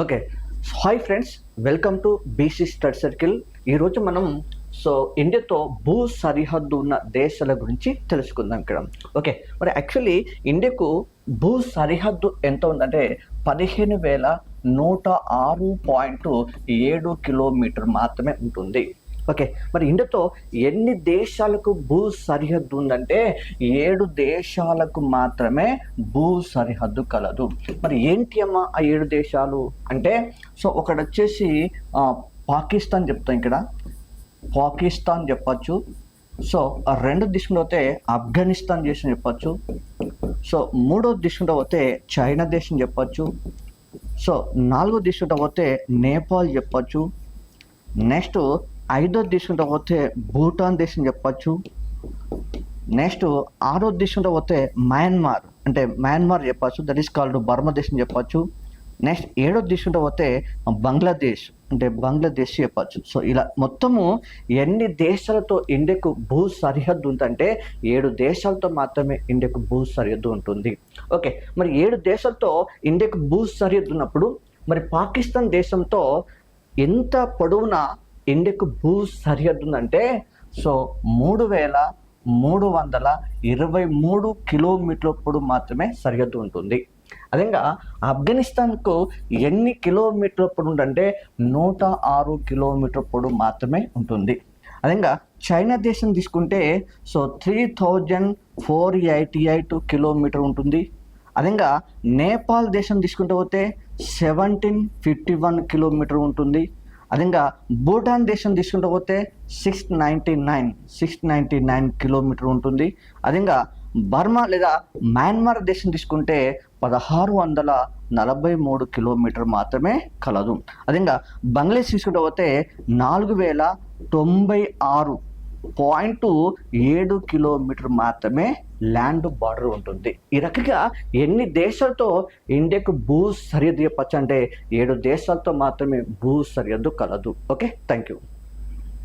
Okay. Hi friends, welcome to BC study circle. ఈరోజు మనం ఇండియాతో భూ సరిహద్దు ఉన్న దేశాల గురించి తెలుసుకుందాం ఇక్కడ. ఓకే, మరి యాక్చువల్లీ ఇండియాకు భూ సరిహద్దు ఎంత ఉందంటే 15,106.7 కిలోమీటర్ మాత్రమే ఉంటుంది. ఓకే, మరి ఇండియాతో ఎన్ని దేశాలకు భూ సరిహద్దు ఉందంటే 7 దేశాలకు మాత్రమే భూ సరిహద్దు కలదు. మరి ఏంటి అమ్మా ఆ 7 దేశాలు అంటే, ఒకటి వచ్చేసి పాకిస్తాన్ చెప్తాం ఇక్కడ, పాకిస్తాన్ చెప్పచ్చు. రెండో దేశంలో పోతే ఆఫ్ఘనిస్తాన్ దేశం చెప్పచ్చు. మూడో దేశంలో పోతే చైనా దేశం చెప్పచ్చు. నాలుగో దేశంలో పోతే నేపాల్ చెప్పచ్చు. నెక్స్ట్ 5వ దేశంలో పోతే భూటాన్ దేశం చెప్పచ్చు. నెక్స్ట్ 6వ దేశంలో పోతే మయన్మార్ చెప్పచ్చు, దట్ ఈస్ కాల్డ్ బర్మా దేశం చెప్పచ్చు. నెక్స్ట్ 7వ దేశంలో పోతే బంగ్లాదేశ్ చెప్పచ్చు. ఇలా మొత్తము ఎన్ని దేశాలతో ఇండియాకు భూ సరిహద్దు ఉందంటే 7 దేశాలతో మాత్రమే ఇండియాకు భూ సరిహద్దు ఉంటుంది. ఓకే, మరి 7 దేశాలతో ఇండియాకు భూ సరిహద్దు ఉన్నప్పుడు మరి పాకిస్తాన్ దేశంతో ఎంత పొడవునా ఇండియాకు భూ సరిహద్దు ఉందంటే 3,323 కిలోమీటర్ల పొడవు మాత్రమే సరిహద్దు ఉంటుంది. అదేగా ఆఫ్ఘనిస్తాన్కు ఎన్ని కిలోమీటర్ల పొడవు ఉందంటే 106 కిలోమీటర్ల పొడవు మాత్రమే ఉంటుంది. అదేగా చైనా దేశం తీసుకుంటే 3,488 కిలోమీటర్ ఉంటుంది. అదేగా నేపాల్ దేశం తీసుకుంటే పోతే 1,751 కిలోమీటర్ ఉంటుంది. అదేగా భూటాన్ దేశం తీసుకుంటూ పోతే 699 కిలోమీటర్ ఉంటుంది. అదేగా బర్మా లేదా మయన్మార్ దేశం తీసుకుంటే 1,643 కిలోమీటర్ మాత్రమే కలదు. అదేగా బంగ్లాదేశ్ తీసుకుంటూ పోతే 4,096.7 కిలోమీటర్ మాత్రమే ల్యాండ్ బార్డర్ ఉంటుంది. ఈ రకంగా ఎన్ని దేశాలతో ఇండియాకు భూ సరిహద్దు చెప్పచ్చు అంటే 7 దేశాలతో మాత్రమే భూ సరిహద్దు కలదు. Okay, thank you.